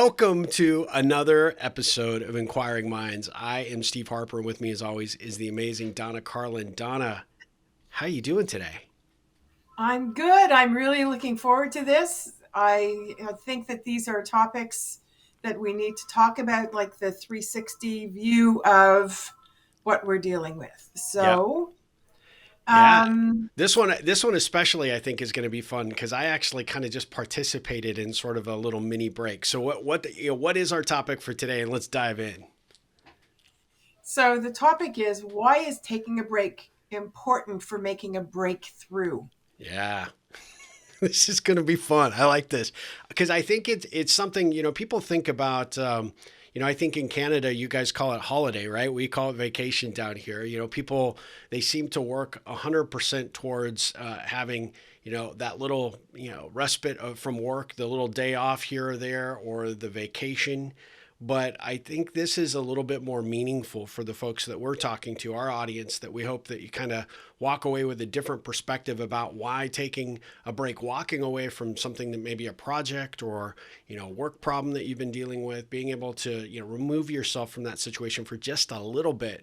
welcome to another episode of Inquiring Minds. I am Steve Harper, and with me, as always, is the amazing Donna Carlin. Donna, how you doing today? I'm good. I'm really looking forward to this. I think that these are topics that we need to talk about, like the 360 view of what we're dealing with. Yep. So, Yeah. um, This one especially, I think, is going to be fun because I actually kind of just participated in sort of a little mini break. So what is our topic for today? And let's dive in. so the topic is, why is taking a break important for making a breakthrough? Yeah. This is going to be fun. I like this because I think it's something people think about. I think in Canada you guys call it holiday, right? We call it vacation down here. People they seem to work 100% towards having that little respite from work, the little day off here or there, or the vacation. But I think this is a little bit more meaningful for the folks that we're talking to, our audience, that we hope that you kind of walk away with a different perspective about why taking a break, walking away from something that may be a project or, work problem that you've been dealing with, being able to, remove yourself from that situation for just a little bit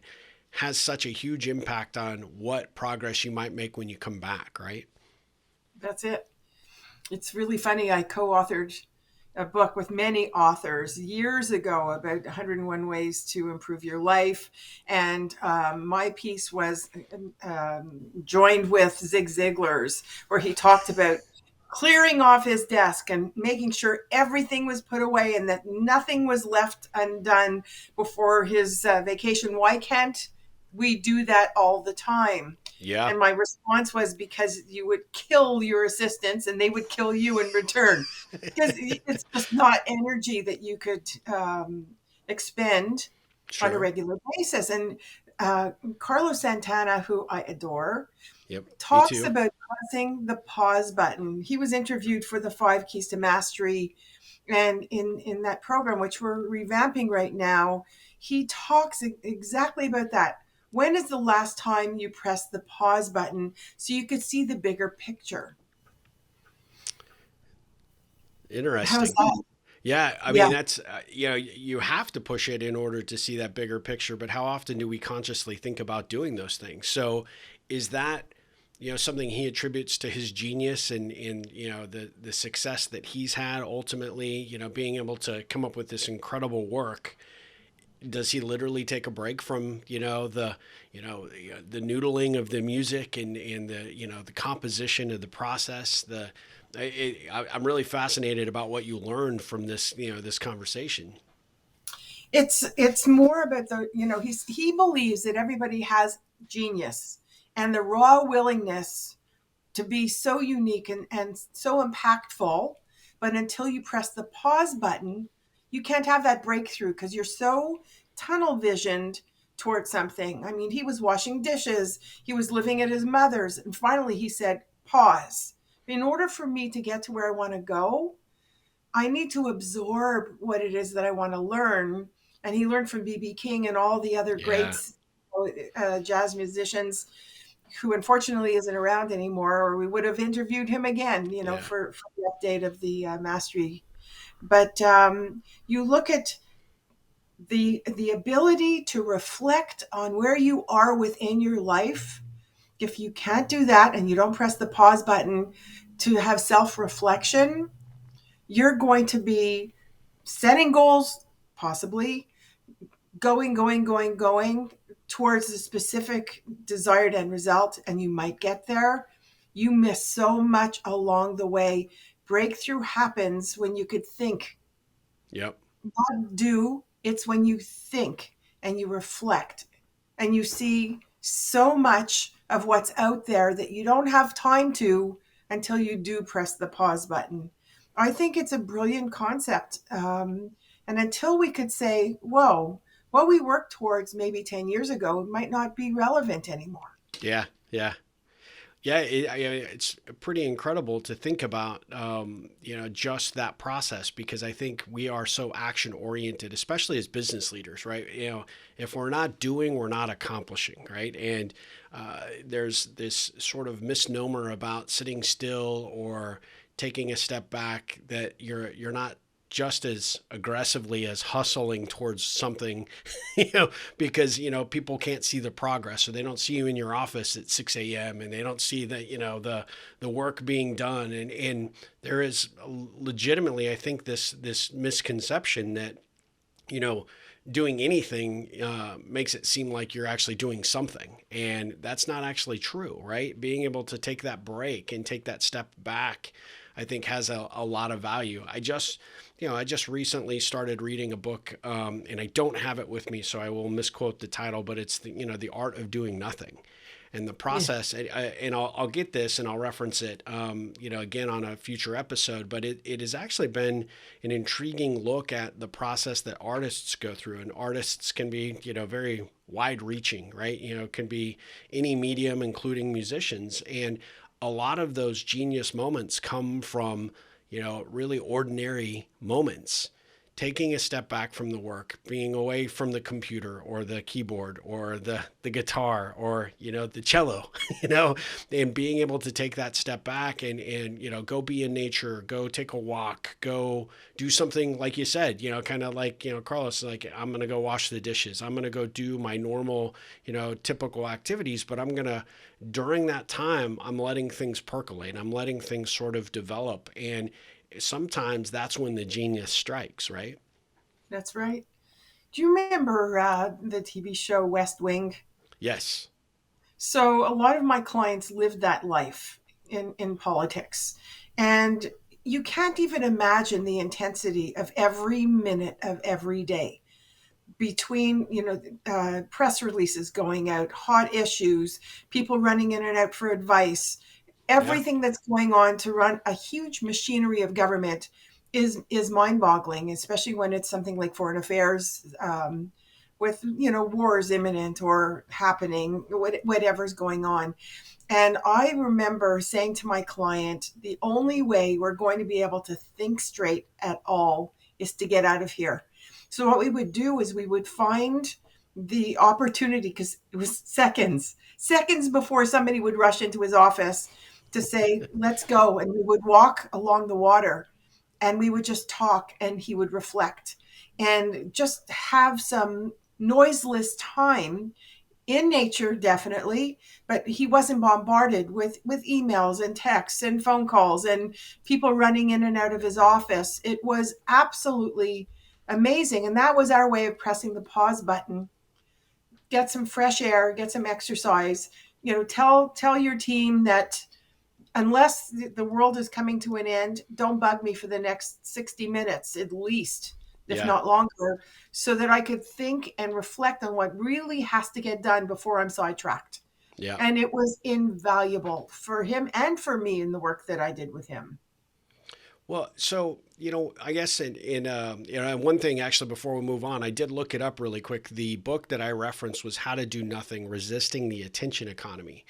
has such a huge impact on what progress you might make when you come back, right? That's it. It's really funny. I co authored a book with many authors years ago about 101 ways to improve your life. And my piece was joined with Zig Ziglar's, where he talked about clearing off his desk and making sure everything was put away and that nothing was left undone before his vacation. Why can't we do that all the time? Yeah. And my response was, because you would kill your assistants and they would kill you in return. Because it's just not energy that you could expend on a Sure. regular basis. And Carlos Santana, who I adore, Yep. Me talks too. about pressing the pause button. He was interviewed for the Five Keys to Mastery. And in that program, which we're revamping right now, he talks exactly about that. When is the last time you pressed the pause button so you could see the bigger picture? How's Interesting. that? Yeah, I Yeah. mean that's you have to push it in order to see that bigger picture, but how often do we consciously think about doing those things? So is that something he attributes to his genius and the success that he's had ultimately, being able to come up with this incredible work. Does he literally take a break from the noodling of the music and the the composition of the process? I'm really fascinated about what you learned from this conversation. It's more about he believes that everybody has genius and the raw willingness to be so unique and so impactful. But until you press the pause button, you can't have that breakthrough because you're so tunnel visioned towards something. I mean, he was washing dishes, he was living at his mother's, and finally he said, pause. In order for me to get to where I want to go, I need to absorb what it is that I want to learn. And he learned from BB King and all the other Yeah, greats, jazz musicians, who unfortunately isn't around anymore, or we would have interviewed him again, yeah, for the update of the mastery. But you look at the ability to reflect on where you are within your life. If you can't do that and you don't press the pause button to have self reflection, you're going to be setting goals, possibly going towards a specific desired end result, and you might get there. You miss so much along the way. Breakthrough happens when you could think, yep, not do. It's when you think and you reflect and you see so much of what's out there that you don't have time to until you do press the pause button. I think it's a brilliant concept. And until we could say, whoa, what we worked towards maybe 10 years ago might not be relevant anymore. yeah, yeah. Yeah, it's pretty incredible to think about, just that process because I think we are so action oriented, especially as business leaders, right? If we're not doing, we're not accomplishing, right? And there's this sort of misnomer about sitting still or taking a step back that you're not just as aggressively as hustling towards something, because, people can't see the progress, or they don't see you in your office at 6 a.m. and they don't see the, the work being done. And there is legitimately, I think, this misconception that, you know, doing anything makes it seem like you're actually doing something. And that's not actually true, right? Being able to take that break and take that step back, I think has a lot of value. I just recently started reading a book, and I don't have it with me, so I will misquote the title, but it's the art of doing nothing. And the Yeah, process, and I'll get this and I'll reference it, again on a future episode. But it has actually been an intriguing look at the process that artists go through. And artists can be, very wide-reaching, right? Can be any medium, including musicians. And a lot of those genius moments come from, really ordinary moments. Taking a step back from the work, being away from the computer or the keyboard or the guitar or, the cello, and being able to take that step back and, go be in nature, go take a walk, go do something like you said, kind of like, Carlos, like, I'm going to go wash the dishes. I'm going to go do my normal, typical activities, but during that time, I'm letting things percolate. I'm letting things sort of develop. And sometimes that's when the genius strikes, right? that's right. Do you remember the TV show West Wing? Yes. So a lot of my clients lived that life in politics. And you can't even imagine the intensity of every minute of every day between, press releases going out, hot issues, people running in and out for advice, Yeah. everything that's going on to run a huge machinery of government is mind-boggling, especially when it's something like foreign affairs, with wars imminent or happening, whatever's going on. And I remember saying to my client, the only way we're going to be able to think straight at all is to get out of here. So what we would do is we would find the opportunity, because it was seconds before somebody would rush into his office to say, let's go. And we would walk along the water and we would just talk and he would reflect and just have some noiseless time in nature, definitely, but he wasn't bombarded with emails and texts and phone calls and people running in and out of his office. It was absolutely amazing, and that was our way of pressing the pause button. Get some fresh air, get some exercise. Tell your team that unless the world is coming to an end, don't bug me for the next 60 minutes at least, if Yeah. not longer, so that I could think and reflect on what really has to get done before I'm sidetracked. Yeah. And it was invaluable for him and for me in the work that I did with him. Well, so, I guess one thing actually before we move on, I did look it up really quick. The book that I referenced was How to Do Nothing: Resisting the Attention Economy.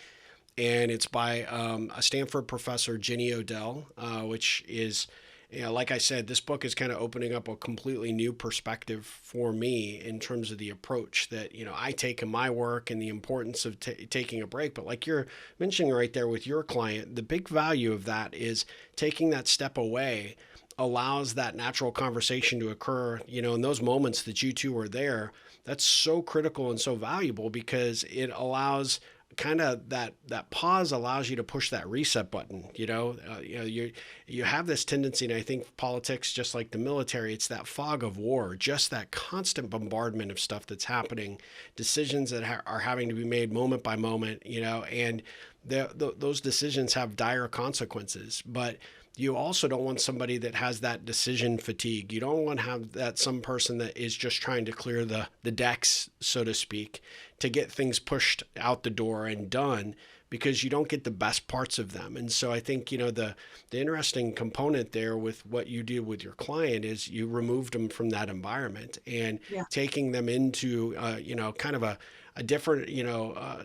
And it's by a Stanford professor, Jenny Odell, which is, like I said, this book is kind of opening up a completely new perspective for me in terms of the approach that, I take in my work and the importance of taking a break. But like you're mentioning right there with your client, the big value of that is taking that step away allows that natural conversation to occur, in those moments that you two are there. That's so critical and so valuable because it allows kind of that pause allows you to push that reset button. You have this tendency, and I think politics, just like the military, it's that fog of war, just that constant bombardment of stuff that's happening, decisions that are having to be made moment by moment, and those decisions have dire consequences. But you also don't want somebody that has that decision fatigue. You don't want to have that some person that is just trying to clear the decks, so to speak, to get things pushed out the door and done, because you don't get the best parts of them. And so I think, the interesting component there with what you do with your client is you removed them from that environment and Yeah. taking them into, kind of a different,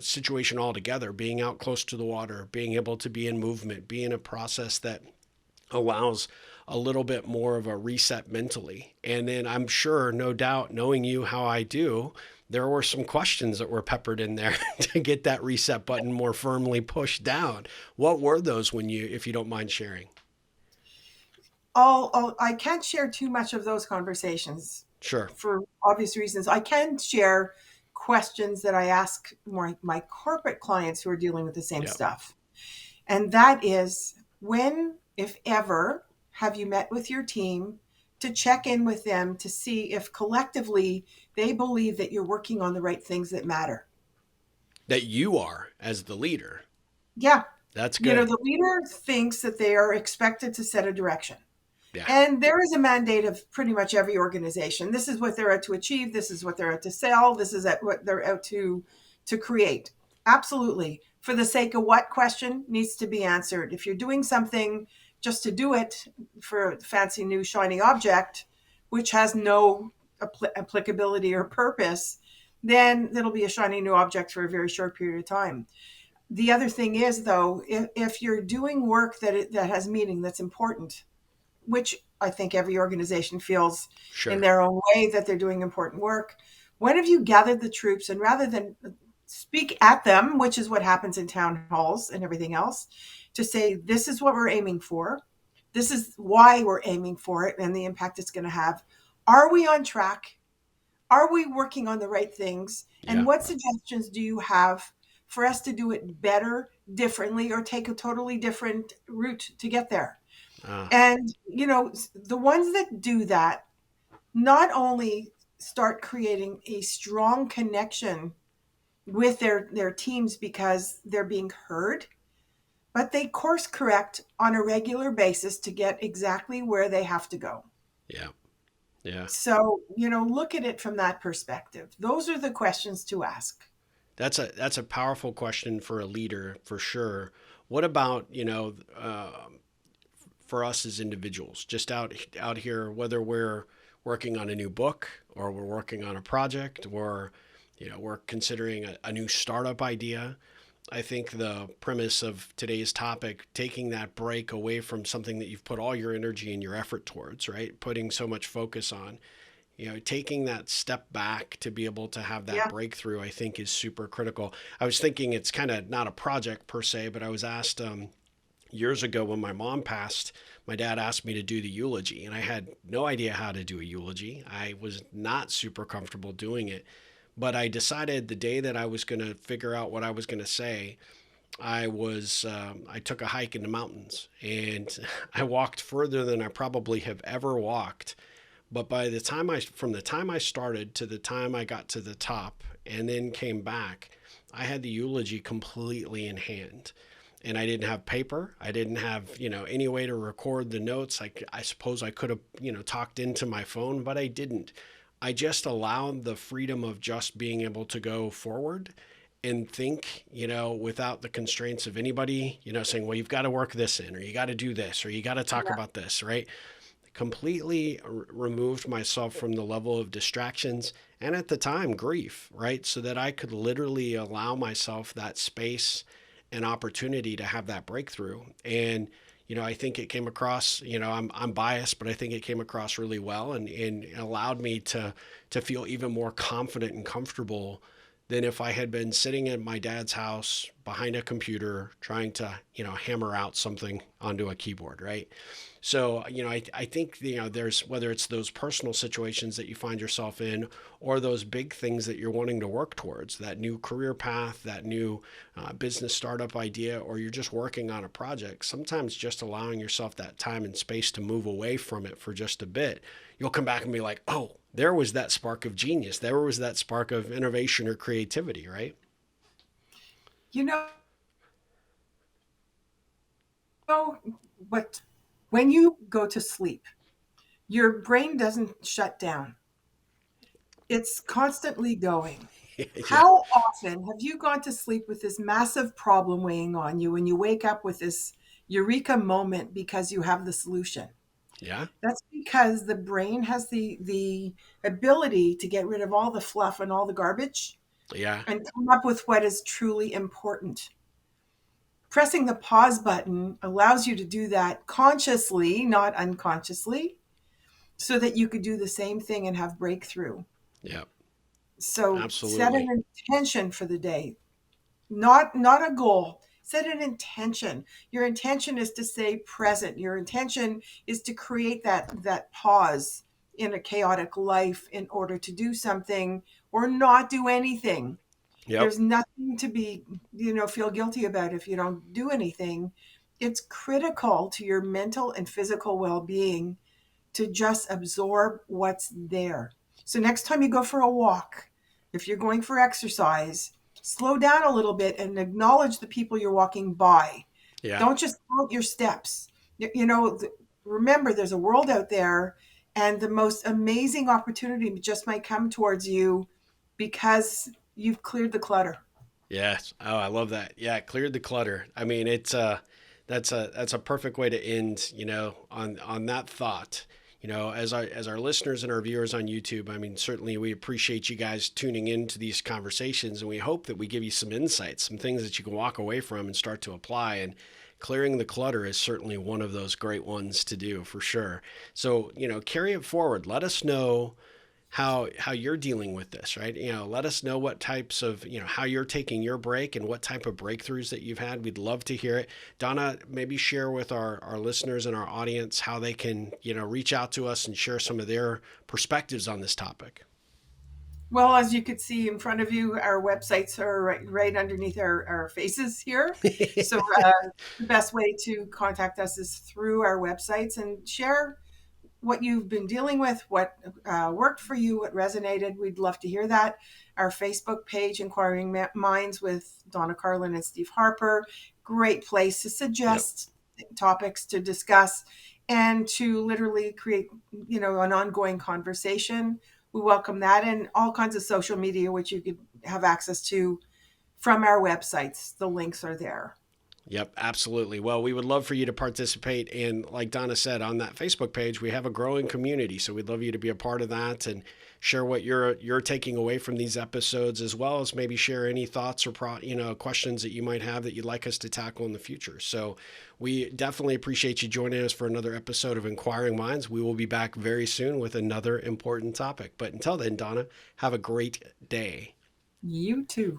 situation altogether, being out close to the water, being able to be in movement, be in a process that allows a little bit more of a reset mentally. And then I'm sure, no doubt, knowing you how I do, there were some questions that were peppered in there to get that reset button more firmly pushed down. What were those if you don't mind sharing? I can't share too much of those conversations Sure. for obvious reasons. I can share questions that I ask my corporate clients who are dealing with the same Yeah. stuff. And that is, when, if ever, have you met with your team to check in with them to see if collectively they believe that you're working on the right things that matter? That you are as the leader. Yeah. That's You know, good. the leader thinks that they are expected to set a direction. Yeah. And there is a mandate of pretty much every organization. This is what they're out to achieve. This is what they're out to sell. This is what they're out to create. Absolutely. For the sake of what question needs to be answered. If you're doing something just to do it for a fancy new shiny object, which has no applicability or purpose, then it'll be a shiny new object for a very short period of time. The other thing is, though, if you're doing work that has meaning, that's important, which I think every organization feels in Sure. their own way that they're doing important work. When have you gathered the troops and rather than speak at them, which is what happens in town halls and everything else, to say, this is what we're aiming for, this is why we're aiming for it, and the impact it's going to have. Are we on track? Are we working on the right things? And Yeah. what suggestions do you have for us to do it better, differently, or take a totally different route to get there? Ah, And, you know, the ones that do that not only start creating a strong connection with their teams because they're being heard, but they course correct on a regular basis to get exactly where they have to go. yeah. Yeah. So, you know, look at it from that perspective. Those are the questions to ask. That's a powerful question for a leader for sure. What about, for us as individuals, just out here, whether we're working on a new book or we're working on a project or we're considering a new startup idea. I think the premise of today's topic, taking that break away from something that you've put all your energy and your effort towards, right? Putting so much focus on, taking that step back to be able to have that Yeah. breakthrough, I think is super critical. I was thinking it's kind of not a project per se, but I was asked years ago when my mom passed, my dad asked me to do the eulogy, and I had no idea how to do a eulogy. I was not super comfortable doing it, but I decided the day that I was going to figure out what I was going to say, I took a hike in the mountains and I walked further than I probably have ever walked. But from the time I started to the time I got to the top and then came back, I had the eulogy completely in hand. And I didn't have paper. I didn't have, any way to record the notes. I suppose I could have, talked into my phone, but I didn't. I just allowed the freedom of just being able to go forward and think, without the constraints of anybody, saying, well, you've got to work this in, or you got to do this, or you got to talk Yeah. about this, right? Completely removed myself from the level of distractions and at the time grief, right? So that I could literally allow myself that space and opportunity to have that breakthrough. And, I think it came across, I'm biased, but I think it came across really well and allowed me to feel even more confident and comfortable than if I had been sitting in my dad's house behind a computer trying to, hammer out something onto a keyboard, right? So, I think, there's whether it's those personal situations that you find yourself in or those big things that you're wanting to work towards, that new career path, that new business startup idea, or you're just working on a project, sometimes just allowing yourself that time and space to move away from it for just a bit, you'll come back and be like, oh, there was that spark of genius. There was that spark of innovation or creativity, right? You know what? When you go to sleep, your brain doesn't shut down. It's constantly going. Yeah. How often have you gone to sleep with this massive problem weighing on you and you wake up with this eureka moment because you have the solution? Yeah. That's because the brain has the ability to get rid of all the fluff and all the garbage Yeah. and come up with what is truly important. Pressing the pause button allows you to do that consciously, not unconsciously, so that you could do the same thing and have breakthrough. Yeah. So set Absolutely. an intention for the day, not a goal. Set an intention. Your intention is to stay present. Your intention is to create that pause in a chaotic life in order to do something or not do anything. Yep. There's nothing to be, feel guilty about if you don't do anything. It's critical to your mental and physical well-being to just absorb what's there. So next time you go for a walk, if you're going for exercise, slow down a little bit and acknowledge the people you're walking by. Yeah. Don't just count your steps. Remember, there's a world out there, and the most amazing opportunity just might come towards you because you've cleared the clutter. Yes. Oh, I love that. Yeah, cleared the clutter. I mean, it's that's a perfect way to end, on that thought. As our listeners and our viewers on YouTube, I mean, certainly we appreciate you guys tuning into these conversations, and we hope that we give you some insights, some things that you can walk away from and start to apply. And clearing the clutter is certainly one of those great ones to do for sure. So, carry it forward. Let us know how you're dealing with this, right? Let us know what types of, how you're taking your break and what type of breakthroughs that you've had. We'd love to hear it. Donna, maybe share with our listeners and our audience how they can, reach out to us and share some of their perspectives on this topic. Well, as you could see in front of you, our websites are right underneath our faces here. So the best way to contact us is through our websites and share what you've been dealing with, what worked for you, what resonated. We'd love to hear that. Our Facebook page, Inquiring Minds with Donna Carlin and Steve Harper, great place to Yep. suggest topics to discuss and to literally create, an ongoing conversation. We welcome that, and all kinds of social media, which you could have access to from our websites. The links are there. Yep, absolutely. Well, we would love for you to participate. And like Donna said, on that Facebook page, we have a growing community. So we'd love you to be a part of that and share what you're taking away from these episodes, as well as maybe share any thoughts or questions that you might have that you'd like us to tackle in the future. So we definitely appreciate you joining us for another episode of Inquiring Minds. We will be back very soon with another important topic. But until then, Donna, have a great day. You too.